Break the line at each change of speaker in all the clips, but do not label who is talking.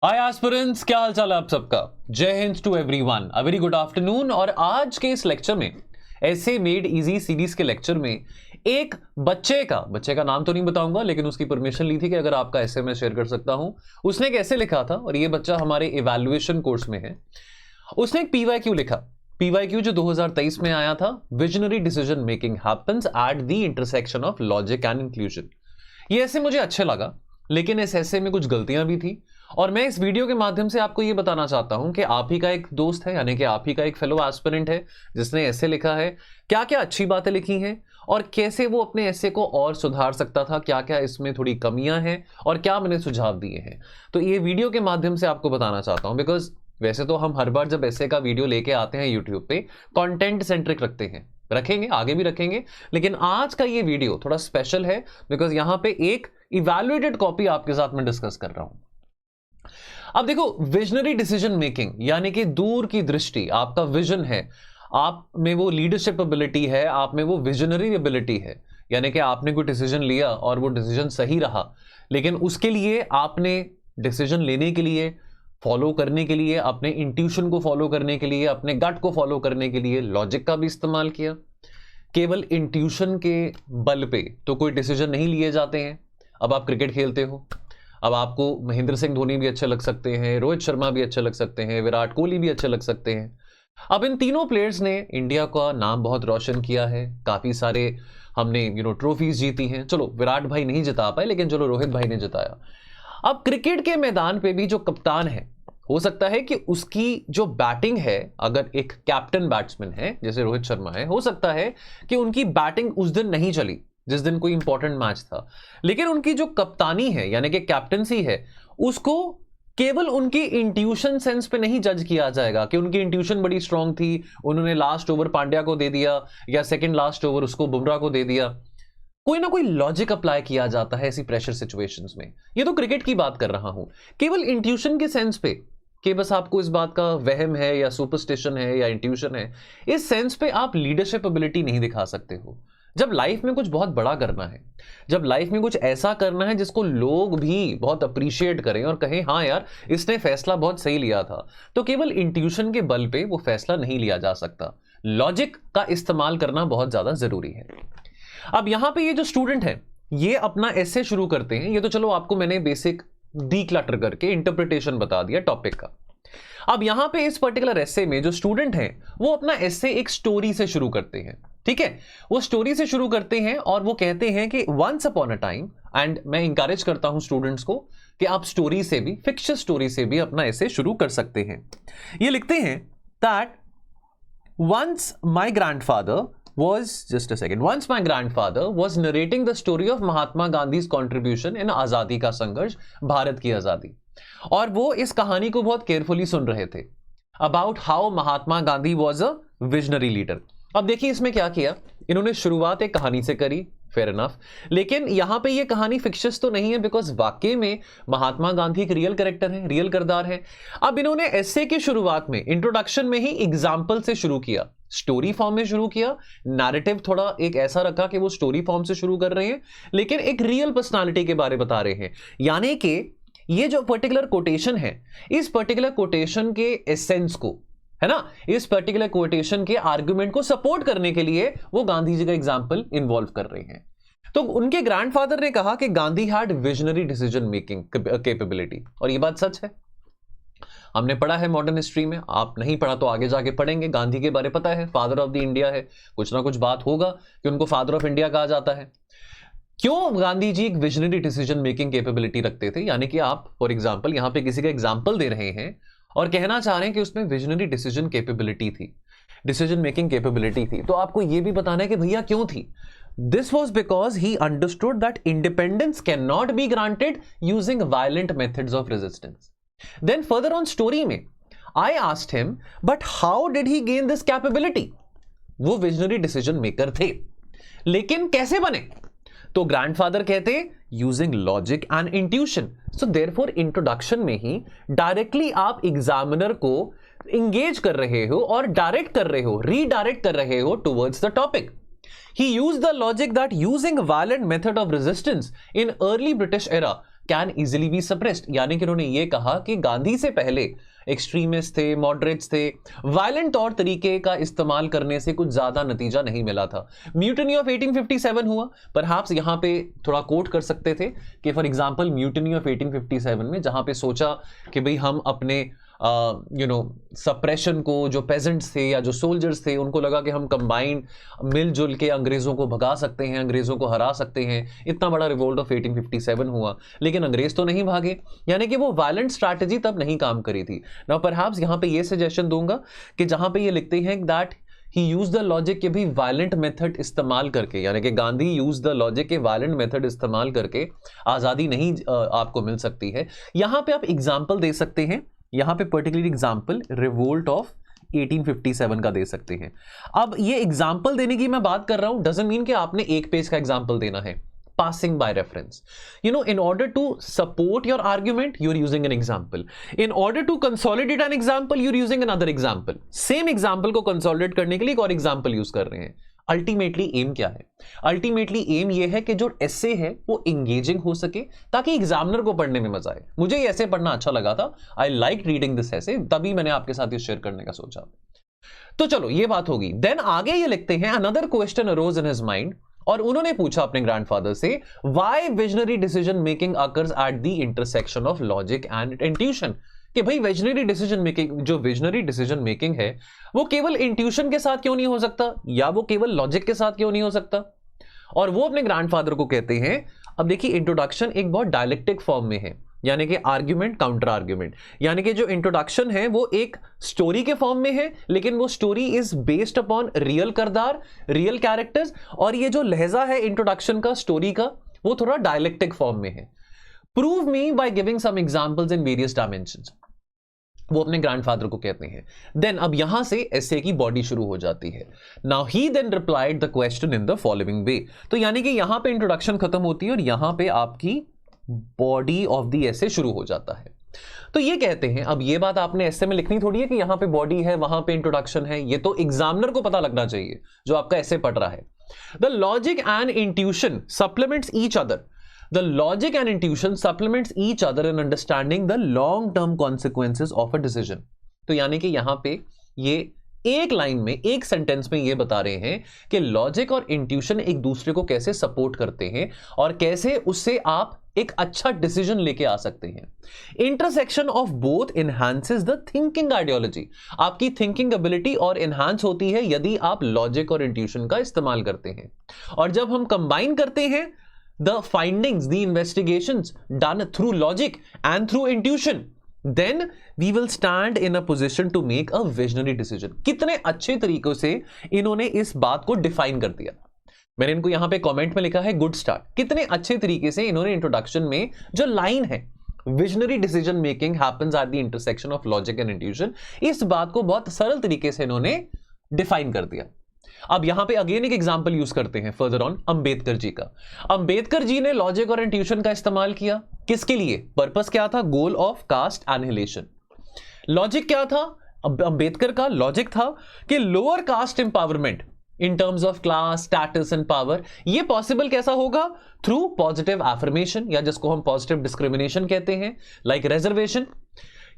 हाय aspirants, क्या हाल चाल है आप सबका। Jai Hind to everyone, a very good afternoon. और आज के इस लेक्चर में, ऐसे मेड इजी सीरीज के लेक्चर में, एक बच्चे का नाम तो नहीं बताऊंगा, लेकिन उसकी परमिशन ली थी कि अगर आपका ऐसे मैं शेयर कर सकता हूं। उसने एक ऐसे लिखा था, और ये बच्चा हमारे इवैल्यूएशन कोर्स में है। उसने एक पीवाईक्यू लिखा, पीवाईक्यू जो 2023 में आया था। Visionary decision making happens at the intersection of logic and inclusion. ये ऐसे मुझे अच्छा लगा, लेकिन इस ऐसे में कुछ गलतियां भी थी। और मैं इस वीडियो के माध्यम से आपको यह बताना चाहता हूं कि आप ही का एक दोस्त है, यानी कि आप ही का एक फेलो एस्पिरेंट है जिसने ऐसे लिखा है। क्या क्या अच्छी बातें लिखी हैं और कैसे वो अपने ऐसे को और सुधार सकता था, क्या क्या इसमें थोड़ी कमियां हैं और क्या मैंने सुझाव दिए हैं, तो ये वीडियो के माध्यम से आपको बताना चाहता हूं। बिकॉज वैसे तो हम हर बार जब ऐसे का वीडियो लेके आते हैं यूट्यूब पे, कंटेंट सेंट्रिक रखते हैं, रखेंगे, आगे भी रखेंगे, लेकिन आज का ये वीडियो थोड़ा स्पेशल है बिकॉज यहां पे एक इवैल्यूएटेड कॉपी आपके साथ में डिस्कस कर रहा हूं। अब देखो, विजनरी डिसीजन मेकिंग यानी कि दूर की दृष्टि, आपका विजन है, आप में वो लीडरशिप एबिलिटी है, आप में वो विजनरी एबिलिटी है, यानी कि आपने कोई डिसीजन लिया और वो डिसीजन सही रहा, लेकिन उसके लिए आपने डिसीजन लेने के लिए, फॉलो करने के लिए, अपने इंट्यूशन को फॉलो करने के लिए, अपने गट को फॉलो करने के लिए लॉजिक का भी इस्तेमाल किया। केवल इंट्यूशन के बल पे तो कोई डिसीजन नहीं लिए जाते हैं। अब आप क्रिकेट खेलते हो, अब आपको महेंद्र सिंह धोनी भी अच्छे लग सकते हैं, रोहित शर्मा भी अच्छे लग सकते हैं, विराट कोहली भी अच्छे लग सकते हैं। अब इन तीनों प्लेयर्स ने इंडिया का नाम बहुत रोशन किया है, काफी सारे हमने ट्रॉफीज जीती हैं। चलो विराट भाई नहीं जिता पाए, लेकिन चलो रोहित भाई ने जिताया। अब क्रिकेट के मैदान पे भी जो कप्तान है, हो सकता है कि उसकी जो बैटिंग है, अगर एक कैप्टन बैट्समैन है जैसे रोहित शर्मा है, हो सकता है कि उनकी बैटिंग उस दिन नहीं चली जिस दिन कोई इंपॉर्टेंट मैच था, लेकिन उनकी जो कप्तानी है यानी कि कैप्टनसी है, उसको केवल उनकी इंट्यूशन सेंस पे नहीं जज किया जाएगा कि उनकी इंट्यूशन बड़ी स्ट्रांग थी, उन्होंने लास्ट ओवर पांड्या को दे दिया या सेकंड लास्ट ओवर उसको बुमराह को दे दिया। कोई ना कोई लॉजिक अप्लाई किया जाता है ऐसी प्रेशर सिचुएशंस में। ये तो क्रिकेट की बात कर रहा हूं, केवल इंट्यूशन के सेंस पे कि बस आपको इस बात का वहम है या सुपरस्टिशन है या इंट्यूशन है, इस सेंस पे आप लीडरशिप एबिलिटी नहीं दिखा सकते हो। जब लाइफ में कुछ बहुत बड़ा करना है, जब लाइफ में कुछ ऐसा करना है जिसको लोग भी बहुत अप्रिशिएट करें और कहें हाँ यार इसने फैसला बहुत सही लिया था, तो केवल इंट्यूशन के बल पे वो फैसला नहीं लिया जा सकता। लॉजिक का इस्तेमाल करना बहुत ज्यादा जरूरी है। अब यहां पे ये जो स्टूडेंट है, ये अपना एसे शुरू करते हैं। ये तो चलो आपको मैंने बेसिक डीक्लटर करके इंटरप्रिटेशन बता दिया टॉपिक का। अब यहां पे इस पर्टिकुलर एसे में जो स्टूडेंट है, वो अपना एसे एक स्टोरी से शुरू करते हैं। ठीक है, वो स्टोरी से शुरू करते हैं और वो कहते हैं कि once upon a time, and मैं इंकरेज करता हूं स्टूडेंट्स को कि आप स्टोरी से भी, फिक्शन स्टोरी से भी अपना एसे शुरू कर सकते हैं। ये लिखते हैं that once my grandfather once my grandfather was narrating the story of Mahatma Gandhi's contribution in आजादी का संघर्ष, भारत की आजादी। और वो इस कहानी को बहुत केयरफुली सुन रहे थे about how Mahatma Gandhi was a visionary leader. अब देखिए इसमें क्या किया, इन्होंने शुरुआत एक कहानी से करी, फेयर इनफ, लेकिन यहां पे ये कहानी फिक्शस तो नहीं है, बिकॉज वाकई में महात्मा गांधी एक रियल कैरेक्टर है, रियल किरदार है। अब इन्होंने एसे की शुरुआत में, इंट्रोडक्शन में ही एग्जाम्पल से शुरू किया, स्टोरी फॉर्म में शुरू किया, नैरेटिव थोड़ा एक ऐसा रखा कि वो स्टोरी फॉर्म से शुरू कर रहे हैं, लेकिन एक रियल पर्सनालिटी के बारे में बता रहे हैं। यानी कि ये जो पर्टिकुलर कोटेशन है, इस पर्टिकुलर कोटेशन के एसेंस को, है ना, इस पर्टिकुलर कोटेशन के आर्गुमेंट को सपोर्ट करने के लिए वो गांधी जी का एग्जाम्पल इन्वॉल्व कर रहे हैं। तो उनके ग्रैंडफादर ने कहा कि Gandhi had visionary decision making capability, और ये बात सच है। हमने पढ़ा है मॉडर्न हिस्ट्री में, आप नहीं पढ़ा तो आगे जाके पढ़ेंगे, गांधी के बारे पता है, फादर ऑफ द इंडिया है, कुछ ना कुछ बात होगा कि उनको फादर ऑफ इंडिया कहा जाता है। क्यों गांधी जी एक विजनरी डिसीजन मेकिंग कैपेबिलिटी रखते थे, यानी कि आप फॉर एग्जांपल यहां पे किसी का एग्जांपल दे रहे हैं और कहना चाह रहे हैं कि उसमें विजनरी डिसीजन कैपेबिलिटी थी, डिसीजन मेकिंग कैपेबिलिटी थी, तो आपको यह भी बताना है कि भैया क्यों थी। This was because he understood that independence can not be granted using violent methods of resistance. Then further on story में I asked him, but how did he gain this capability? वो विजनरी डिसीजन मेकर थे, लेकिन कैसे बने? तो grandfather कहते using logic and intuition. So therefore introduction में ही directly आप एग्जामिनर को इंगेज कर रहे हो और डायरेक्ट कर रहे हो, रीडायरेक्ट कर रहे हो towards the topic. He used the logic that using violent method of resistance in early British era can easily be suppressed, यानी कि उन्होंने ये कहा कि गांधी से पहले एक्सट्रीमिस्ट थे, मॉडरेट्स थे, वायलेंट तौर तरीके का इस्तेमाल करने से कुछ ज्यादा नतीजा नहीं मिला था। म्यूटिनी ऑफ 1857 हुआ, परहैप्स यहां पे थोड़ा कोट कर सकते थे कि फॉर एग्जांपल म्यूटिनी ऑफ 1857 में जहां पे सोचा कि भाई हम अपने सप्रेशन को, जो पेजेंट्स थे या जो सोल्जर्स थे, उनको लगा कि हम कंबाइंड मिलजुल के अंग्रेजों को भगा सकते हैं, अंग्रेजों को हरा सकते हैं। इतना बड़ा रिवोल्ट ऑफ 1857 हुआ, लेकिन अंग्रेज तो नहीं भागे, यानी कि वो वायलेंट स्ट्रैटेजी तब नहीं काम करी थी। नाउ परहैप्स यहां पे ये सजेशन दूंगा कि जहां पे ये लिखते हैं that he use the logic के भी वायलेंट मेथड इस्तेमाल करके, यानी कि गांधी यूज द लॉजिक के वायलेंट मेथड इस्तेमाल करके आजादी नहीं आपको मिल सकती है। यहां पे आप एग्जाम्पल दे सकते हैं, यहां पे पर्टिकुलर एग्जाम्पल रिवोल्ट ऑफ 1857 का दे सकते हैं। अब ये एग्जाम्पल देने की मैं बात कर रहा हूं, डजंट मीन कि आपने एक पेज का एग्जाम्पल देना है, passing by reference. In order to support your argument, you're using an example. In order to consolidate an example, you're using another example. Same example को consolidate करने के लिए एक और example use कर रहे हैं। अल्टीमेटली एम क्या है? अल्टीमेटली एम ये है कि जो एसे है वो इंगेजिंग हो सके ताकि एग्जामिनर को पढ़ने में मजा आए। मुझे ये ऐसे पढ़ना अच्छा लगा था, आई लाइक रीडिंग दिस एसे, तभी मैंने आपके साथ ये शेयर करने का सोचा। तो चलो ये बात होगी। देन आगे ये लिखते हैं another question arose in his mind, और उन्होंने पूछा अपने ग्रैंडफादर से why visionary decision making occurs at the intersection of logic and intuition, कि भाई विजनरी डिसीजन मेकिंग, जो विजनरी डिसीजन मेकिंग है वो केवल इंट्यूशन के साथ क्यों नहीं हो सकता, या वो केवल लॉजिक के साथ क्यों नहीं हो सकता। और वो अपने ग्रैंडफादर को कहते हैं, अब देखिए इंट्रोडक्शन एक बहुत डायलेक्टिक फॉर्म में है, यानी कि आर्ग्यूमेंट काउंटर आर्ग्यूमेंट, यानी कि जो इंट्रोडक्शन है वो एक स्टोरी के फॉर्म में है, लेकिन वो story is based upon real किरदार, रियल कैरेक्टर्स, और ये जो लहजा है इंट्रोडक्शन का, स्टोरी का, वो थोड़ा डायलेक्टिक फॉर्म में है। Prove me by giving some examples in various dimensions, वो अपने ग्रैंडफादर को कहते हैं। देन अब यहां से एसे की बॉडी शुरू हो जाती है। Now he then replied the question in the following way, तो यानी कि यहां पे इंट्रोडक्शन खत्म होती है और यहां पे आपकी बॉडी ऑफ द एसे शुरू हो जाता है। तो ये कहते हैं, अब ये बात आपने एसे में लिखनी थोड़ी है कि यहां पे बॉडी है वहां पे इंट्रोडक्शन है, ये तो एग्जामिनर को पता लगना चाहिए जो आपका एसे पढ़ रहा है। The logic and intuition supplements each other, the logic and intuition supplements each other in understanding the long term consequences of a decision। तो यानी कि यहां पे ये एक लाइन में, एक सेंटेंस में ये बता रहे हैं कि लॉजिक और इंट्यूशन एक दूसरे को कैसे सपोर्ट करते हैं और कैसे उससे आप एक अच्छा डिसीजन लेके आ सकते हैं। Intersection of both enhances the thinking ideology, आपकी थिंकिंग एबिलिटी और एनहांस होती है यदि आप लॉजिक और इंट्यूशन का इस्तेमाल करते हैं। और जब हम कंबाइन करते हैं the findings, the investigations done through logic and through intuition, then we will stand in a position to make a visionary decision। कितने अच्छे तरीकों से इन्होंने इस बात को डिफाइन कर दिया। मैंने इनको यहां पे कमेंट में लिखा है गुड स्टार्ट। कितने अच्छे तरीके से इन्होंने इंट्रोडक्शन में जो लाइन है visionary decision making happens at the intersection of logic and intuition, इस बात को बहुत सरल तरीके से इन्होंने डिफाइन कर दिया। अब यहां पे अगेन एक एग्जांपल यूज करते हैं फर्दर ऑन, अंबेडकर जी का। अंबेडकर जी ने लॉजिक और इंट्यूशन का इस्तेमाल किया, किसके लिए? पर्पस क्या था? Goal of caste annihilation. Logic क्या था अंबेडकर का? लॉजिक था कि lower caste empowerment in terms of class, status and power, ये पॉसिबल कैसा होगा? थ्रू पॉजिटिव एफर्मेशन, या जिसको हम पॉजिटिव डिस्क्रिमिनेशन कहते हैं, like reservation.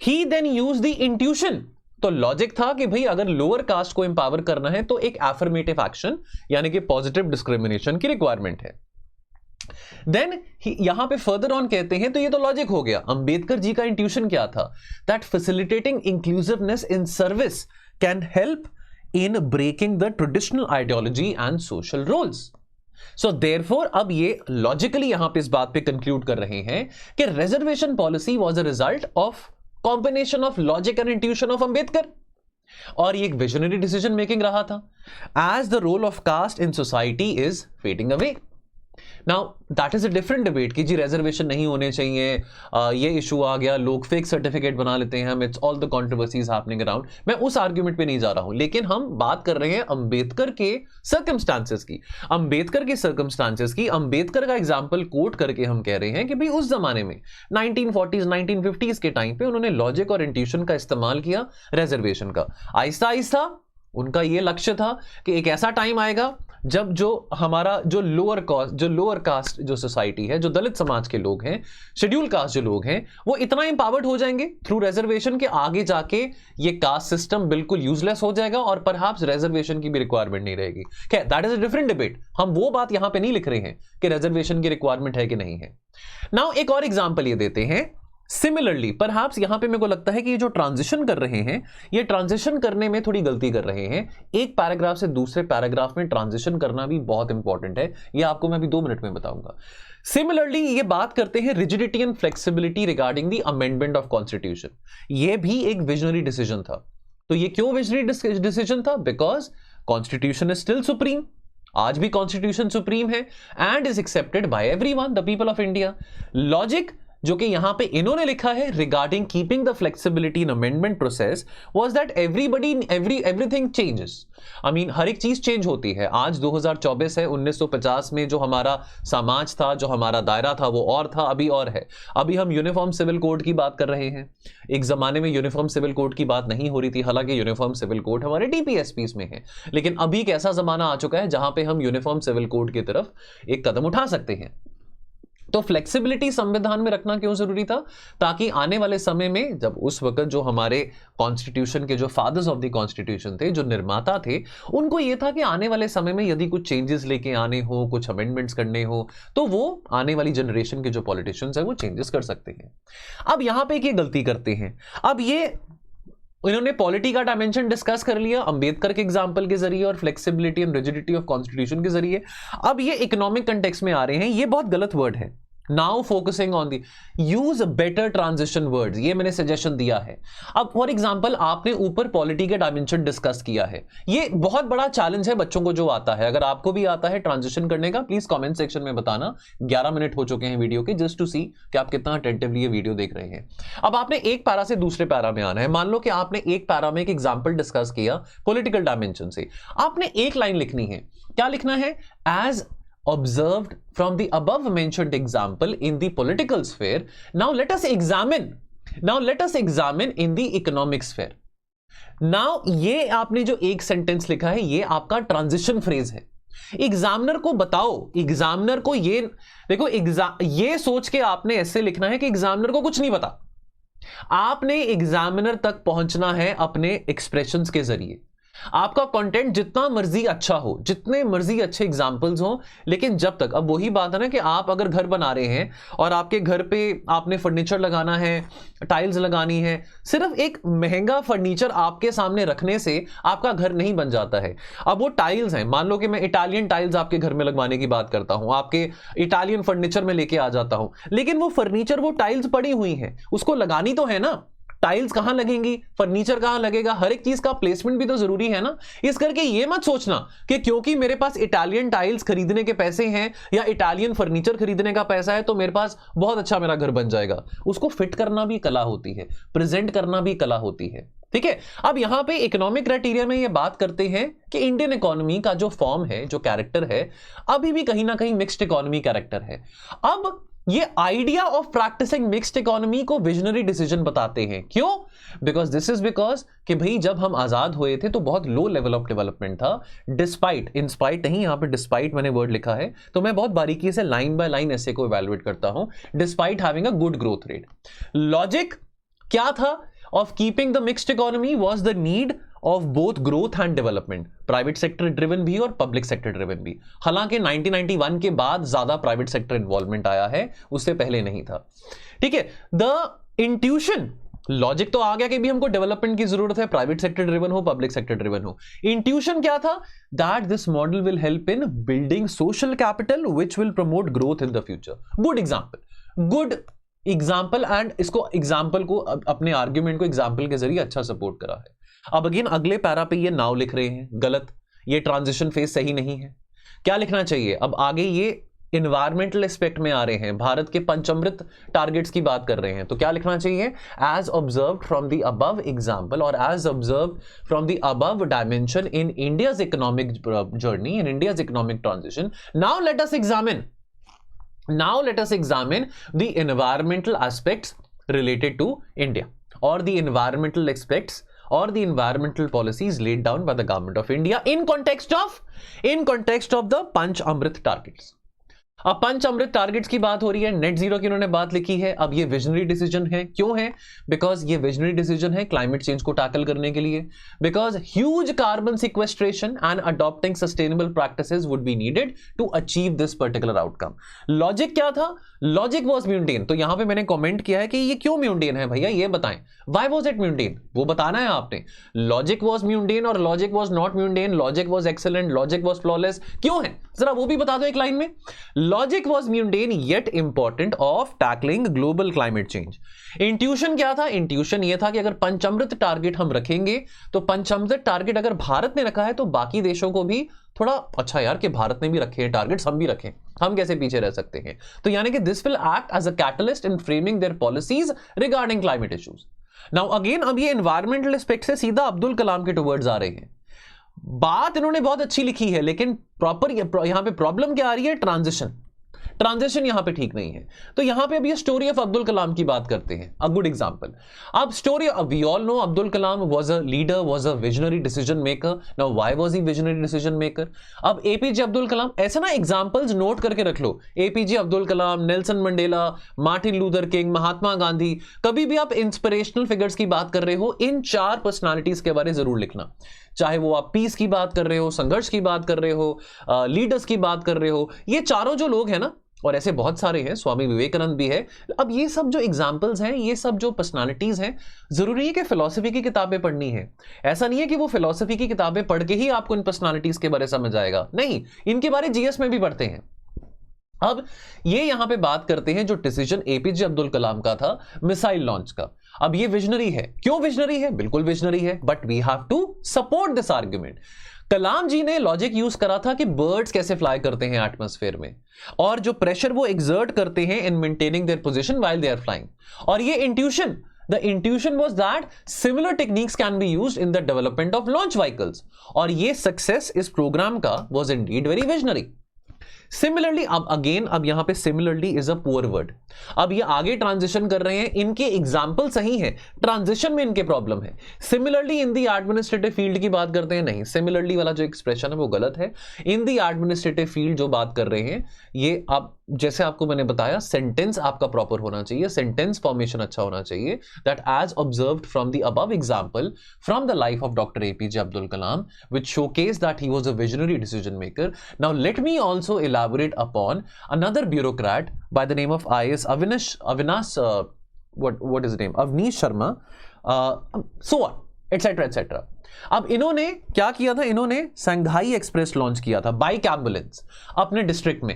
He then use the intuition, तो लॉजिक था कि भाई अगर लोअर कास्ट को एम्पावर करना है तो एक एफर्मेटिव एक्शन यानी कि पॉजिटिव डिस्क्रिमिनेशन की रिक्वायरमेंट है। देन यहां पे फर्दर ऑन कहते हैं, तो ये तो लॉजिक हो गया। अंबेडकर जी का इंट्यूशन क्या था? That facilitating inclusiveness in service can help in breaking the traditional ideology and social roles. So therefore अब ये लॉजिकली यहां पे इस बात पे कंक्लूड कर रहे हैं कि reservation policy was a result of combination of logic and intuition of Ambedkar, और ये एक विजनरी डिसीजन मेकिंग रहा था। As the role of caste in society is fading away. Now that is a different debate कि जी reservation नहीं होने चाहिए, ये इशू आ गया, लोग फेक सर्टिफिकेट बना लेते हैं, it's all the controversies happening around. मैं उस आर्ग्यूमेंट पे नहीं जा रहा हूं, लेकिन हम बात कर रहे हैं अंबेडकर के सर्कमस्टांसेस की, अंबेडकर का एग्जाम्पल कोट करके हम कह रहे हैं कि भाई उस जमाने में 1940s 1950s के टाइम पे उन्होंने लॉजिक और इंट्यूशन का इस्तेमाल किया रिजर्वेशन का। आहिस्ता आहिस्ता उनका यह लक्ष्य था कि एक ऐसा टाइम आएगा जब जो हमारा जो लोअर कास्ट जो सोसाइटी है, जो दलित समाज के लोग हैं, शेड्यूल कास्ट जो लोग हैं, वो इतना इंपावर्ड हो जाएंगे थ्रू रिजर्वेशन के आगे जाके ये कास्ट सिस्टम बिल्कुल यूजलेस हो जाएगा और परहैप्स रिजर्वेशन की भी रिक्वायरमेंट नहीं रहेगी। खैर, that is a different debate, हम वो बात यहां पे नहीं लिख रहे हैं कि रिजर्वेशन की रिक्वायरमेंट है कि नहीं है। नाउ एक और एग्जांपल ये देते हैं। सिमिलरली परहैप्स यहां पे मेरे को लगता है कि ये जो ट्रांजिशन कर रहे हैं, ये ट्रांजिशन करने में थोड़ी गलती कर रहे हैं। एक पैराग्राफ से दूसरे पैराग्राफ में ट्रांजिशन करना भी बहुत इंपॉर्टेंट है, ये आपको मैं अभी 2 मिनट में बताऊंगा। सिमिलरली ये बात करते हैं rigidity and flexibility regarding the amendment of constitution. ये भी एक विजनरी डिसीजन था। तो ये क्यों विजनरी डिसीजन था? Because constitution is still supreme, आज भी कॉन्स्टिट्यूशन सुप्रीम है and is accepted by everyone, the people of India. Logic जो कि यहां पे इन्होंने लिखा है regarding keeping the flexibility in amendment process was that everything changes. I mean हर एक चीज चेंज होती है। आज 2024 है, 1950 में जो हमारा समाज था, जो हमारा दायरा था, वो और था, अभी और है। अभी हम यूनिफॉर्म सिविल कोड की बात कर रहे हैं। एक जमाने में यूनिफॉर्म सिविल कोड की बात नहीं हो रही थी, हालांकि यूनिफॉर्म सिविल कोड हमारे डीपीएसपीस में है। लेकिन अभी एक ऐसा जमाना आ चुका है जहां पे हम यूनिफॉर्म सिविल कोड की तरफ एक कदम उठा सकते हैं। तो फ्लेक्सिबिलिटी संविधान में रखना क्यों जरूरी था? ताकि आने वाले समय में, जब उस वक्त जो हमारे कॉन्स्टिट्यूशन के जो फादर्स ऑफ द कॉन्स्टिट्यूशन थे, जो निर्माता थे, उनको यह था कि आने वाले समय में यदि कुछ चेंजेस लेके आने हो, कुछ अमेंडमेंट्स करने हो, तो वो आने वाली जनरेशन के जो पॉलिटिशियंस है वो चेंजेस कर सकते हैं। अब यहां पर ये गलती करते हैं। अब ये इन्होंने पॉलिटी का डायमेंशन डिस्कस कर लिया अंबेडकर के एग्जांपल के जरिए और flexibility and rigidity of constitution के जरिए। अब ये इकोनॉमिक कंटेक्स्ट में आ रहे हैं। ये बहुत गलत वर्ड है। Now focusing on the use better transition words, ये मैंने सजेशन दिया है। अब फॉर एग्जांपल आपने ऊपर पॉलिटी के डायमेंशन डिस्कस किया है। ये बहुत बड़ा चैलेंज है बच्चों को जो आता है। अगर आपको भी आता है ट्रांजिशन करने का, प्लीज कमेंट सेक्शन में बताना। 11 मिनट हो चुके हैं वीडियो के, जस्ट टू सी कि आप कितना अटेंटिवली ये वीडियो देख रहे हैं। अब आपने एक पैरा से दूसरे पैरा में आना है। मान लो कि आपने एक पैरा में एक एग्जाम्पल डिस्कस किया पॉलिटिकल डायमेंशन से, आपने एक लाइन लिखनी है। क्या लिखना है? As observed from the above mentioned example in the political sphere, now let us examine in the economic sphere. now ये आपने जो एक सेंटेंस लिखा है, ये आपका ट्रांजिशन फ्रेज है। एग्जामिनर को बताओ, एग्जामिनर को ये देखो, ये सोच के आपने ऐसे लिखना है कि एग्जामिनर को कुछ नहीं पता। आपने एग्जामिनर तक पहुंचना है अपने एक्सप्रेशंस के जरिए। आपका कंटेंट जितना मर्जी अच्छा हो, जितने मर्जी अच्छे एग्जाम्पल्स हो, लेकिन जब तक, अब वही बात है ना कि आप अगर घर बना रहे हैं और आपके घर पे आपने फर्नीचर लगाना है, टाइल्स लगानी है, सिर्फ एक महंगा फर्नीचर आपके सामने रखने से आपका घर नहीं बन जाता है। अब वो टाइल्स हैं, मान लो कि मैं इटालियन टाइल्स आपके घर में लगवाने की बात करता हूं, आपके इटालियन फर्नीचर में लेके आ जाता हूं, लेकिन वो फर्नीचर, वो टाइल्स पड़ी हुई हैं, उसको लगानी तो है ना। टाइल्स कहां लगेंगी, फर्नीचर कहां लगेगा, हर एक चीज का प्लेसमेंट भी तो जरूरी है ना। इस करके ये मत सोचना कि क्योंकि मेरे पास इटालियन टाइल्स खरीदने के पैसे हैं या इटालियन फर्नीचर खरीदने का पैसा है तो मेरे पास बहुत अच्छा मेरा घर बन जाएगा। उसको फिट करना भी कला होती है, प्रेजेंट करना भी कला होती है। ठीक है। अब यहां पे इकोनॉमिक क्राइटेरिया में ये बात करते हैं कि इंडियन इकोनॉमी का जो फॉर्म है, जो कैरेक्टर है, अभी भी कहीं ना कहीं मिक्स्ड इकोनॉमी कैरेक्टर है। अब ये idea of practising mixed economy को विजनरी डिसीजन बताते हैं। क्यों? बिकॉज कि भाई जब हम आजाद हुए थे तो बहुत लो लेवल ऑफ डेवलपमेंट था। डिस्पाइट, इनस्पाइट नहीं, यहां पे डिस्पाइट मैंने वर्ड लिखा है तो मैं बहुत बारीकी से लाइन बाय लाइन ऐसे को इवैल्यूएट करता हूं। Despite having a good growth rate, logic क्या था of keeping the mixed economy was the need of both growth and development, private sector driven भी और पब्लिक सेक्टर ड्रिवन भी। हालांकि 1991 के बाद ज्यादा प्राइवेट सेक्टर इन्वॉल्वमेंट आया है, उससे पहले नहीं था। ठीक है। द इंट्यूशन, लॉजिक तो आ गया कि भी हमको डेवलपमेंट की जरूरत है, प्राइवेट सेक्टर ड्रिवन हो, पब्लिक सेक्टर ड्रिवन हो। इंट्यूशन क्या था? That this model will help in building social capital which will promote growth in the future. Good example and इसको एग्जाम्पल को अपने आर्ग्यूमेंट को एग्जाम्पल के जरिए अच्छा सपोर्ट करा है। अब अगेन अगले पैरा पे ये नाउ लिख रहे हैं, गलत, ये ट्रांजिशन फेज सही नहीं है। क्या लिखना चाहिए? अब आगे ये इन्वायरमेंटल एस्पेक्ट में आ रहे हैं, भारत के पंचामृत टारगेट्स की बात कर रहे हैं, तो क्या लिखना चाहिए? As observed from the above example और as observed from the above dimension in India's economic journey, in India's economic transition, now let us examine the environmental aspects related to India or the environmental aspects or the environmental policies laid down by the government of India in context of the Panch Amrit targets. अब पंच अमृत targets की बात हो रही है, net zero की उन्होंने बात लिखी है। अब ये विजनरी डिसीजन है, क्यों है? बिकॉज ये विजनरी डिसीजन है क्लाइमेट चेंज को टैकल करने के लिए, because huge carbon sequestration and adopting sustainable practices would be needed to achieve this particular outcome. Logic क्या था? Logic was maintain. तो यहां पे मैंने कमेंट किया है कि ये क्यों म्यूंटेन है भैया, ये बताएं, व्हाई वॉज इट म्यूंटेन, वो बताना है आपने। लॉजिक वॉज म्यूंटेन और logic was not maintain, logic was excellent, logic was flawless, क्यों है जरा वो भी बता दो एक लाइन में। Logic was maintain yet important of tackling global climate change. Intuition क्या था? इंट्यूशन ये था कि अगर पंचामृत टारगेट हम रखेंगे तो पंचामृत टारगेट अगर भारत ने रखा है तो बाकी देशों को भी थोड़ा अच्छा यार कि भारत ने भी रखे हैं टारगेट्स, हम भी रखें, हम कैसे पीछे रह सकते हैं। तो यानी कि this will act as a catalyst in framing their policies regarding climate issues. Now again अब ये एनवायरमेंटल एस्पेक्ट से सीधा अब्दुल कलाम के टुवर्ड्स आ रहे हैं। बात इन्होंने बहुत अच्छी लिखी है, लेकिन प्रॉपर यहां पे प्रॉब्लम क्या आ रही है? ट्रांजिशन यहां पे ठीक नहीं है। तो यहां पे अब ये स्टोरी ऑफ अब्दुल कलाम की बात करते हैं, अ गुड एग्जांपल। अब story, we all know Abdul Kalam was a leader, was a visionary decision maker. Now why was he visionary decision maker? अब एपीजे अब्दुल कलाम, ऐसे ना एग्जांपल्स नोट करके रख लो, APJ Abdul Kalam, Nelson Mandela, Martin Luther King, Mahatma Gandhi. कभी भी आप इंस्पिरेशनल फिगर्स की बात कर रहे हो, इन चार पर्सनालिटीज के बारे जरूर लिखना, चाहे वो आप पीस की बात कर रहे हो, संघर्ष की बात कर रहे हो, लीडर्स की बात कर रहे हो। ये चारों जो लोग हैं ना, और ऐसे बहुत सारे हैं, स्वामी विवेकानंद भी है। अब ये सब जो एग्जाम्पल्स हैं, ये सब जो पर्सनालिटीज हैं, जरूरी है कि फिलॉसफी की किताबें पढ़नी है। ऐसा नहीं है कि वो फिलॉसफी की किताबें पढ़ के ही आपको इन पर्सनालिटीज के बारे समझ आएगा, नहीं, इनके बारे जीएस में भी पढ़ते हैं। अब ये यहां पे बात करते हैं जो डिसीजन एपीजे अब्दुल कलाम का था मिसाइल लॉन्च का। अब ये विजनरी है, क्यों विजनरी है? बिल्कुल विजनरी है, but we have to support this argument. Kalam ji ने लॉजिक यूज करा था कि बर्ड्स कैसे फ्लाई करते हैं एटमॉस्फेयर में, और जो प्रेशर वो एक्सर्ट करते हैं in maintaining their position while they are flying. और ये intuition, the intuition was that similar techniques can be used in the development of launch vehicles, और ये सक्सेस इस प्रोग्राम का was indeed very visionary। Similarly, अब again अब यहां पे similarly is a poor word. अब ये आगे ट्रांजिशन कर रहे हैं, इनके एग्जाम्पल सही है, ट्रांजिशन में इनके प्रॉब्लम है। Similarly in the administrative field की बात करते हैं, नहीं, सिमिलरली वाला जो एक्सप्रेशन है वो गलत है। इन दी एडमिनिस्ट्रेटिव फील्ड जो बात कर रहे हैं, ये आप जैसे आपको मैंने बताया, सेंटेंस आपका प्रॉपर होना चाहिए, सेंटेंस फॉर्मेशन अच्छा होना चाहिए, that as observed from the above example from the life of doctor APJ Abdul Kalam, which showcase that he was a visionary decision maker. Now let me also elaborate upon another bureaucrat by the name of IAS Avinash what is his name, Avnish Sharma, so on etc etc। अब इन्होंने क्या किया था? इन्होंने संघाई express launch किया था, bike ambulance अपने district में।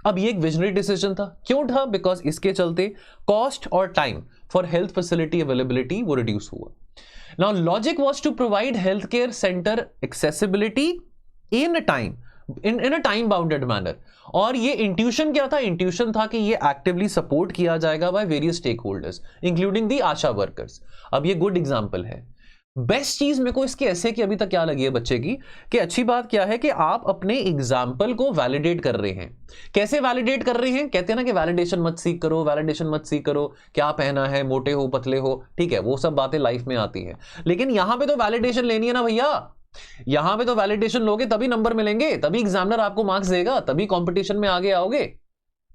अब ये एक विजनरी डिसीजन था, क्यों था? बिकॉज इसके चलते कॉस्ट और time for health facility availability वो रिड्यूस हुआ। Now logic was to provide health care centre accessibility in a time bounded manner. और ये इंट्यूशन क्या था? इंट्यूशन था कि ये एक्टिवली सपोर्ट किया जाएगा by various stake holders including the ASHA workers. अब ये गुड एग्जांपल है। बेस्ट चीज मेरे को इसके ऐसे की अभी तक क्या लगी है बच्चे की, कि अच्छी बात क्या है कि आप अपने एग्जाम्पल को वैलिडेट कर रहे हैं। कैसे वैलिडेट कर रहे हैं? कहते हैं ना कि वैलिडेशन मत सीख करो, वैलिडेशन मत सीख करो, क्या पहना है, मोटे हो पतले हो, ठीक है, वो सब बातें लाइफ में आती है, लेकिन यहां पे तो वैलिडेशन लेनी है ना भैया। यहां पे तो वैलिडेशन लोगे तभी नंबर मिलेंगे, तभी एग्जामिनर आपको मार्क्स देगा, तभी कंपटीशन में आगे आओगे,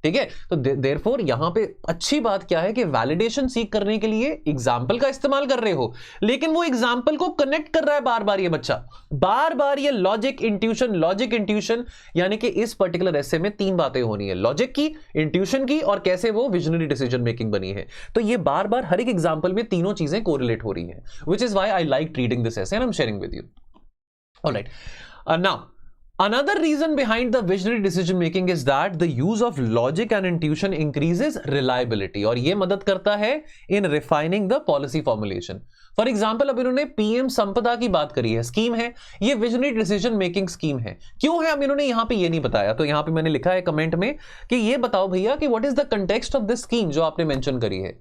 ठीक है। तो देयरफॉर यहां पे अच्छी बात क्या है कि वैलिडेशन सीख करने के लिए एग्जाम्पल का इस्तेमाल कर रहे हो, लेकिन वो एग्जाम्पल को कनेक्ट कर रहा है बार बार ये बच्चा, बार बार ये लॉजिक इंट्यूशन, यानी कि इस पर्टिकुलर एसे में तीन बातें होनी है, लॉजिक की, इंट्यूशन की, और कैसे वो विजनरी डिसीजन मेकिंग बनी है। तो ये बार बार हर एक एग्जाम्पल में तीनों चीजें कोरिलेट हो रही है, which is why I like reading this essay and I am sharing with you. Alright, now another reason behind the visionary decision making is that the use of logic and intuition increases reliability, और ये मदद करता है in refining the policy formulation। For example अब इन्होंने PM संपदा की बात करी है, स्कीम है, ये विजनरी डिसीजन मेकिंग स्कीम है। क्यों है अब इन्होंने यहां पे ये नहीं बताया, तो यहां पे मैंने लिखा है कमेंट में कि ये बताओ भैया कि what is the context of this scheme जो आपने मेंशन करी है।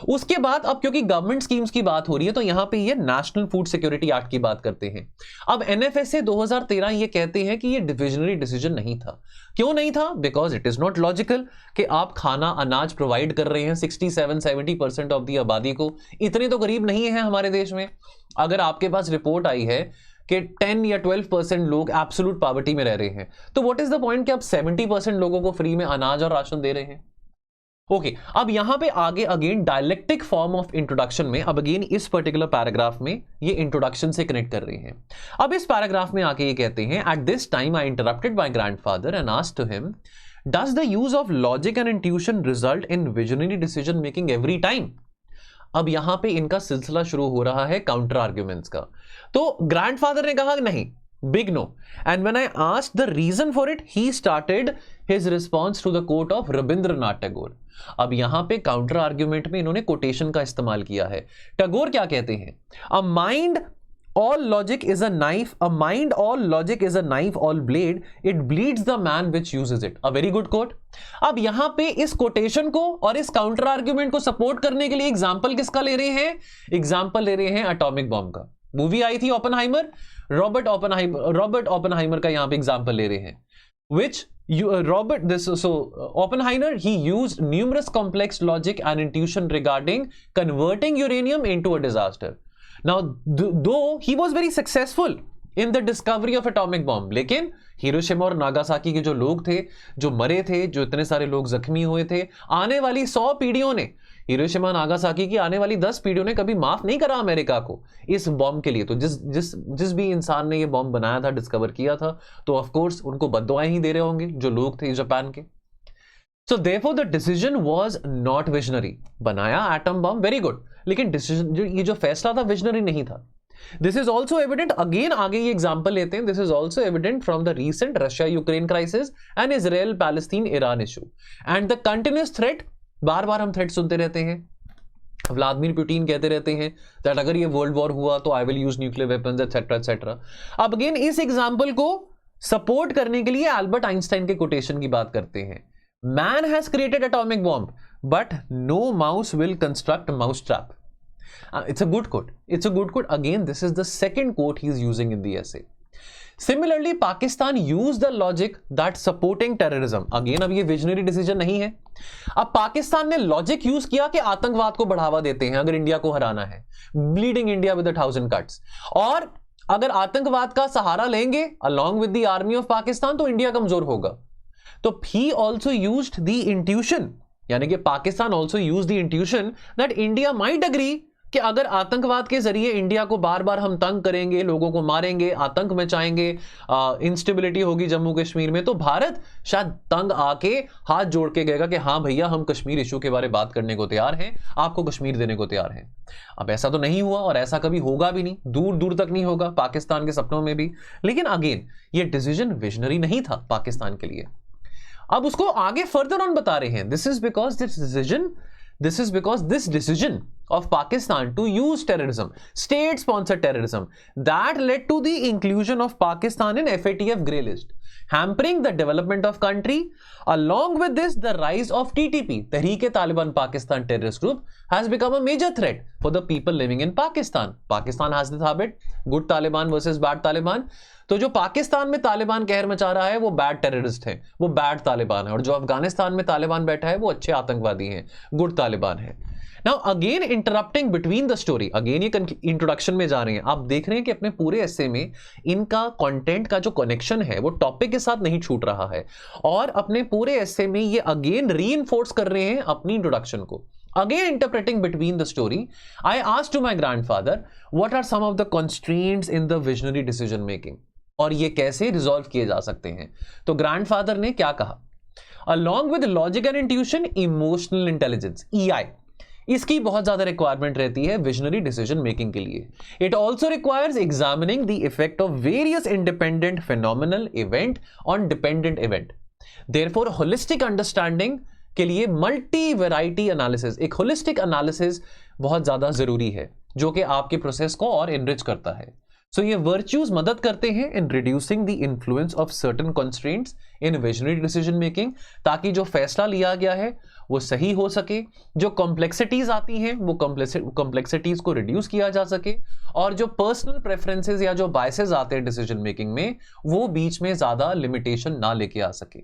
उसके बाद अब क्योंकि गवर्नमेंट स्कीम्स की बात हो रही है तो यहां पे ये नेशनल फूड सिक्योरिटी एक्ट की बात करते हैं। अब एनएफएसए 2013 ये कहते हैं कि कि ये विजनरी डिसीजन नहीं था। क्यों नहीं था? Because it is not logical कि आप खाना अनाज प्रोवाइड कर रहे हैं 67-70% ऑफ दी आबादी को। इतने तो गरीब नहीं है हमारे देश में। अगर आपके पास रिपोर्ट आई है कि 10 या 12% लोग एब्सोल्यूट पॉवर्टी में रह रहे हैं, तो व्हाट इज द पॉइंट कि आप 70% लोगों को फ्री में अनाज और राशन दे रहे हैं। ओके, अब यहां पे आगे again dialectic form of introduction में, अब अगेन इस पर्टिकुलर पैराग्राफ में ये इंट्रोडक्शन से कनेक्ट कर रहे हैं। अब इस पैराग्राफ में आके ये कहते हैं, at this time I interrupted my grandfather and asked to him, does the use of logic and intuition result in visionary decision making every time. अब यहां पे इनका सिलसिला शुरू हो रहा है काउंटर आर्ग्यूमेंट्स का। तो ग्रैंडफादर ने कहा नहीं, big no, and when I asked the reason for it, he started his response to the quote of Rabindranath Tagore. अब यहां पे काउंटर आर्ग्यूमेंट में इन्होंने कोटेशन का इस्तेमाल किया है। टैगोर क्या कहते हैं? A mind all logic is a knife, a mind all logic is a knife all blade, it bleeds the man which uses it. A very good quote. अब यहां पे इस कोटेशन को और इस काउंटर आर्ग्यूमेंट को सपोर्ट करने के लिए एग्जांपल किसका ले रहे हैं? एग्जांपल ले रहे हैं एटॉमिक बॉम्ब का। मूवी आई थी ओपेनहाइमर, रॉबर्ट ओपेनहाइमर का यहां पे एग्जांपल ले रहे हैं। which Oppenheimer, he used numerous complex logic and intuition regarding converting uranium into a disaster. Now though he was very successful in the discovery of atomic bomb, लेकिन Hiroshima और Nagasaki के जो लोग थे, जो मरे थे, जो इतने सारे लोग जख्मी हुए थे, आने वाली 100 पीढ़ियों ने, हिरोशिमा नागासाकी की आने वाली 10 पीढ़ियों ने कभी माफ नहीं करा अमेरिका को इस बॉम्ब के लिए। तो जिस भी इंसान ने ये बॉम्ब बनाया था, डिस्कवर किया था, तो ऑफ कोर्स उनको बद्दुआएं ही दे रहे होंगे जो लोग थे जापान के। So therefore the decision was not visionary. बनाया एटम बॉम्ब, वेरी गुड, लेकिन डिसीजन ये जो फैसला था विजनरी नहीं था। This is also evident, again आगे ये एग्जांपल लेते हैं, this is also evident from the recent Russia-Ukraine crisis and Israel-Palestine-Iran issue and the continuous threat, बार बार हम थ्रेट सुनते रहते हैं। व्लादिमीर पुतिन कहते रहते हैं that अगर ये वर्ल्ड वॉर हुआ तो I will use nuclear weapons etc etc। अब अगेन इस एग्जांपल को सपोर्ट करने के लिए एल्बर्ट आइंस्टाइन के कोटेशन की बात करते हैं। Man has created atomic bomb but no mouse will construct mousetrap। It's a good quote. It's a good quote. Again, this is the second quote he's using in the essay. Similarly, Pakistan used the logic that supporting terrorism. Again, अब ये visionary decision नहीं है। अब पाकिस्तान ने logic use किया कि आतंकवाद को बढ़ावा देते हैं अगर इंडिया को हराना है, bleeding India with 1,000 cuts। और अगर आतंकवाद का सहारा लेंगे along with the army of Pakistan तो इंडिया कमजोर होगा। तो he also used the intuition, यानी कि Pakistan also used the intuition that India might agree कि अगर आतंकवाद के जरिए इंडिया को बार बार हम तंग करेंगे, लोगों को मारेंगे, आतंक मचाएंगे, इंस्टेबिलिटी होगी जम्मू कश्मीर में, तो भारत शायद तंग आके हाथ जोड़ के कहेगा कि हाँ भैया हम कश्मीर इशू के बारे में बात करने को तैयार हैं, आपको कश्मीर देने को तैयार हैं। अब ऐसा तो नहीं हुआ और ऐसा कभी होगा भी नहीं, दूर दूर तक नहीं होगा, पाकिस्तान के सपनों में भी। लेकिन अगेन ये डिसीजन विजनरी नहीं था पाकिस्तान के लिए। अब उसको आगे फर्दर ऑन बता रहे हैं, this is because this decision of Pakistan to use terrorism, state-sponsored terrorism, that led to the inclusion of Pakistan in FATF grey list, hampering the development of country. Along with this, the rise of TTP, Tehreek-e-Taliban Pakistan terrorist group, has become a major threat for the people living in Pakistan. Pakistan has this habit, good Taliban versus bad Taliban. तो जो पाकिस्तान में तालिबान कहर मचा रहा है वो bad terrorist है, वो बैड तालिबान है, और जो अफगानिस्तान में तालिबान बैठा है वो अच्छे आतंकवादी हैं, गुड तालिबान है। Now again interrupting between the story, again ये इंट्रोडक्शन में जा रहे हैं। आप देख रहे हैं कि अपने पूरे एस्से में इनका कंटेंट का जो कनेक्शन है वो टॉपिक के साथ नहीं छूट रहा है, और अपने पूरे एस्से में ये अगेन रीइंफोर्स कर रहे हैं अपनी इंट्रोडक्शन को। Again interpreting between the story, I asked to my grandfather what are some of the constraints in the visionary decision making, और ये कैसे रिजॉल्व किए जा सकते हैं। तो ग्रैंडफादर ने क्या कहा? Along with logic and intuition, emotional intelligence, EI, इसकी बहुत ज्यादा रिक्वायरमेंट रहती है विजनरी डिसीजन मेकिंग के लिए। It also requires examining the effect of various independent phenomenal event on dependent event. Therefore holistic understanding के लिए मल्टी वैरायटी एनालिसिस, एक होलिस्टिक एनालिसिस बहुत ज्यादा जरूरी है, जो कि आपके प्रोसेस को और एनरिच करता है। सो ये वर्च्यूज मदद करते हैं in reducing the influence of certain constraints in visionary decision making, ताकि जो फैसला लिया गया है वो सही हो सके, जो कॉम्प्लेक्सिटीज आती हैं वो कॉम्प्लेक्सिटीज को रिड्यूस किया जा सके, और जो पर्सनल प्रेफरेंसेस या जो बायसेस आते हैं डिसीजन मेकिंग में वो बीच में ज्यादा लिमिटेशन ना लेके आ सके।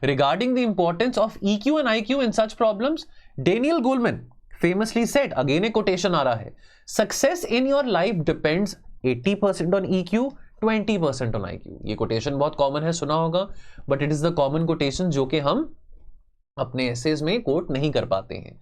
Regarding the importance of EQ and IQ in such problems, Daniel Goleman famously said, again एक कोटेशन आ रहा है, success in your life depends 80% on EQ, 20% on IQ। ये कोटेशन बहुत कॉमन है, सुना होगा, but it is the common quotation जो कि हम अपने एसेज में कोट नहीं कर पाते हैं।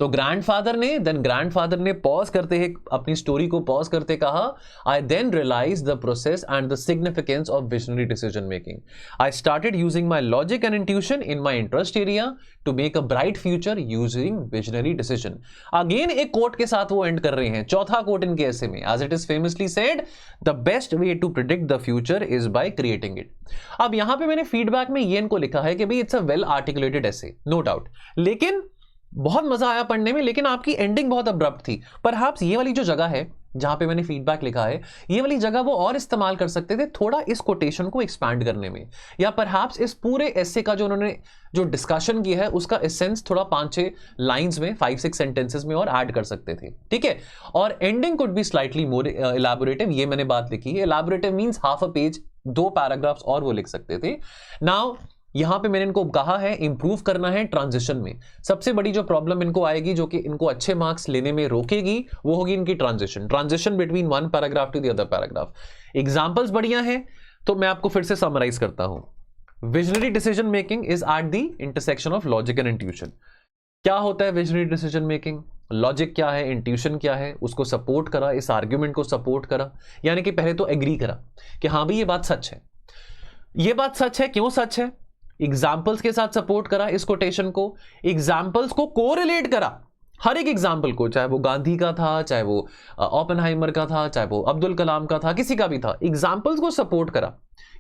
तो ग्रैंडफादर ने पॉज करते हैं, अपनी स्टोरी को पॉज करते कहा, I then realise the process and the significance of visionary decision making. I started using my logic and intuition in my interest area to make a bright future using visionary decision. Again एक quote के साथ वो and कर रहे हैं, चौथा coat इनके ऐसे में, as it is famously said, the best way to predict the future is by creating it. अब यहां पे मैंने फीडबैक में ये इनको लिखा है कि भाई इट्स अ वेल आर्टिकुलेटेड ऐसे, नो डाउट, लेकिन बहुत मजा आया पढ़ने में, लेकिन आपकी एंडिंग बहुत अब्रप्ट थी। परहैप्स ये वाली जो जगह है जहां पे मैंने फीडबैक लिखा है, ये वाली जगह वो और इस्तेमाल कर सकते थे थोड़ा इस कोटेशन को एक्सपैंड करने में, या परहैप्स इस पूरे एसे का जो उन्होंने जो डिस्कशन किया है उसका एसेंस थोड़ा 5-6 लाइंस में, 5-6 सेंटेंसेस में और ऐड कर सकते थे, ठीक है। और ending could be slightly more elaborative, ये मैंने बात लिखी है। Elaborative means half a page, 2 paragraphs और वो लिख सकते थे। नाउ यहां पे मैंने इनको कहा है इंप्रूव करना है ट्रांजिशन में। सबसे बड़ी जो प्रॉब्लम इनको आएगी, जो कि इनको अच्छे मार्क्स लेने में रोकेगी, वो होगी इनकी transition between one paragraph to the other paragraph. Examples बढ़िया हैं, तो मैं आपको फिर से समराइज करता हूं। Visionary decision making is eight the intersection of logic and intuition. क्या होता है विजनरी डिसीजन मेकिंग? लॉजिक क्या है, इंट्यूशन क्या है, उसको सपोर्ट करा, इस आर्ग्यूमेंट को सपोर्ट करा, यानी कि पहले तो एग्री करा कि हाँ भाई ये बात सच है। ये बात सच है, क्यों सच है? एग्जाम्पल्स के साथ सपोर्ट करा इस कोटेशन को, एग्जाम्पल्स को कोरिलेट करा, हर एक एग्जाम्पल को, चाहे वो गांधी का था, चाहे वो ओपेनहाइमर का था, चाहे वो अब्दुल कलाम का था, किसी का भी था, एग्जाम्पल्स को सपोर्ट करा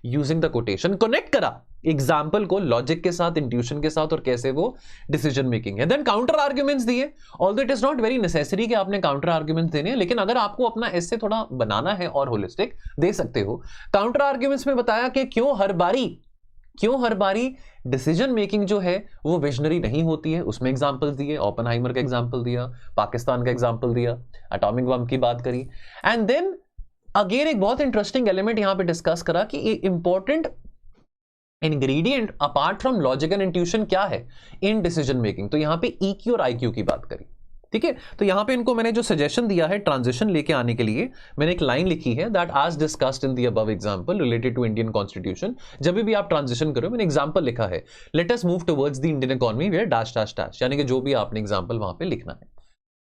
यूजिंग द कोटेशन, कनेक्ट करा एग्जाम्पल को लॉजिक के साथ, इंट्यूशन के साथ, और कैसे वो डिसीजन मेकिंग है। देन काउंटर आर्ग्यूमेंट्स दिए, although it is not very necessary कि आपने काउंटर आर्ग्यूमेंट्स देने हैं, लेकिन अगर आपको अपना ऐसे थोड़ा बनाना है और होलिस्टिक, दे सकते हो। काउंटर आर्ग्यूमेंट्स में बताया कि क्यों हर बारी डिसीजन मेकिंग जो है वो विजनरी नहीं होती है, उसमें एग्जांपल्स दिए, ओपेनहाइमर का एग्जांपल दिया, पाकिस्तान का एग्जांपल दिया, एटॉमिक बम की बात करी, एंड देन अगेन एक बहुत इंटरेस्टिंग एलिमेंट यहां पे डिस्कस करा कि important ingredient apart from logic and intuition क्या है इन डिसीजन मेकिंग। तो यहां पे EQ और IQ की बात करी, ठीक है। तो यहां पे इनको मैंने जो सजेशन दिया है ट्रांजिशन लेके आने के लिए, मैंने एक लाइन लिखी है, that as discussed in the above example related to Indian constitution. जब भी आप ट्रांजिशन करो, मैंने एग्जांपल लिखा है, let us move towards the Indian economy where dash dash dash, यानी कि जो भी आपने एग्जांपल वहां पे लिखना है।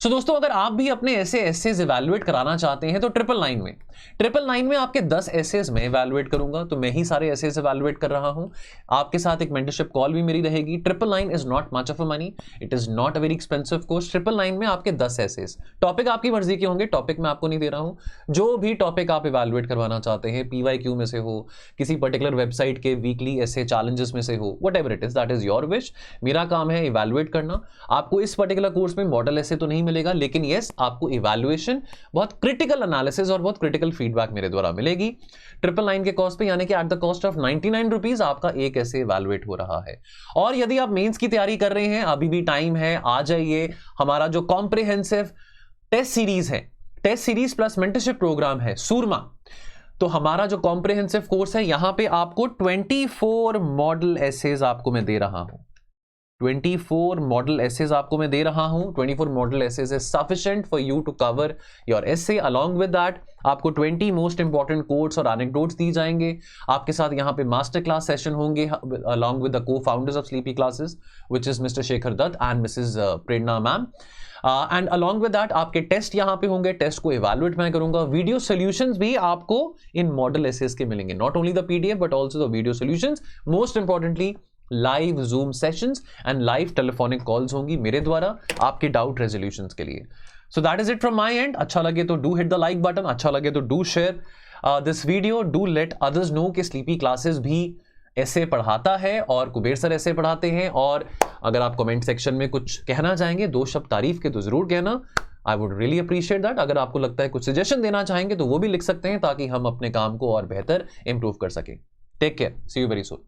सो दोस्तों, अगर आप भी अपने ऐसे एसेज इवैल्यूएट कराना चाहते हैं तो 999 में आपके 10 एसेज में इवैल्यूएट करूंगा, तो मैं ही सारे एसेज इवैल्यूएट कर रहा हूं। आपके साथ एक मेंटरशिप कॉल भी मेरी रहेगी। 999 is not much of a money, it is not a very expensive course. 999 में आपके 10 एसेज, टॉपिक आपकी मर्जी के होंगे, टॉपिक मैं आपको नहीं दे रहा हूं। जो भी टॉपिक आप इवैल्यूएट करवाना चाहते हैं, PYQ में से हो, किसी पर्टिकुलर वेबसाइट के वीकली ऐसे चैलेंजेस में से हो, whatever it is, that is your wish. मेरा काम है इवैल्यूएट करना। आपको इस पर्टिकुलर कोर्स में मॉडल ऐसे तो नहीं मिलेगा, लेकिन यस आपको इवैल्यूएशन, बहुत क्रिटिकल एनालिसिस और बहुत क्रिटिकल फीडबैक मेरे द्वारा मिलेगी 999 के कॉस्ट पे, यानी कि at the cost of 99 rupees आपका एक ऐसे इवैल्यूएट हो रहा है। और यदि आप मेंस की तैयारी कर रहे हैं, अभी भी टाइम है, आ जाइए। हमारा जो कॉम्प्रिहेंसिव टेस्ट सीरीज है, test series plus mentorship programme है सूरमा, तो हमारा जो कॉम्प्रिहेंसिव कोर्स है, यहां पे आपको 24 मॉडल एसेज आपको मैं दे रहा हूं। 24 मॉडल एसेज आपको मैं दे रहा हूं। 24 model essays is sufficient for you to cover your essay. Along with that आपको 20 मोस्ट इंपॉर्टेंट कोट्स और एनेक्डोट्स दी जाएंगे। आपके साथ यहां पे मास्टर क्लास सेशन होंगे along with the co-founders of Sleepy Classes, which is Mr Shekhar Dutt and Mrs Prerna ma'am. And along with that आपके टेस्ट यहां पे होंगे, टेस्ट को इवैल्यूएट मैं करूंगा। वीडियो सॉल्यूशंस भी आपको इन मॉडल एसेज के मिलेंगे, not only the PDF but also the video solutions. Most importantly live Zoom sessions and live telephonic calls होंगी मेरे द्वारा आपके डाउट रेजोल्यूशंस के लिए। So that is it from my end. अच्छा लगे तो do hit the like button, अच्छा लगे तो do share this video, do let others know कि स्लीपी क्लासेस भी ऐसे पढ़ाता है और कुबेर सर ऐसे पढ़ाते हैं। और अगर आप कमेंट सेक्शन में कुछ कहना चाहेंगे, 2 शब्द तारीफ के, तो जरूर कहना, I would really appreciate that. अगर आपको लगता है कुछ सजेशन देना चाहेंगे तो वो भी लिख सकते हैं, ताकि हम अपने काम को और बेहतर इंप्रूव कर सकें। Take care, see you very soon.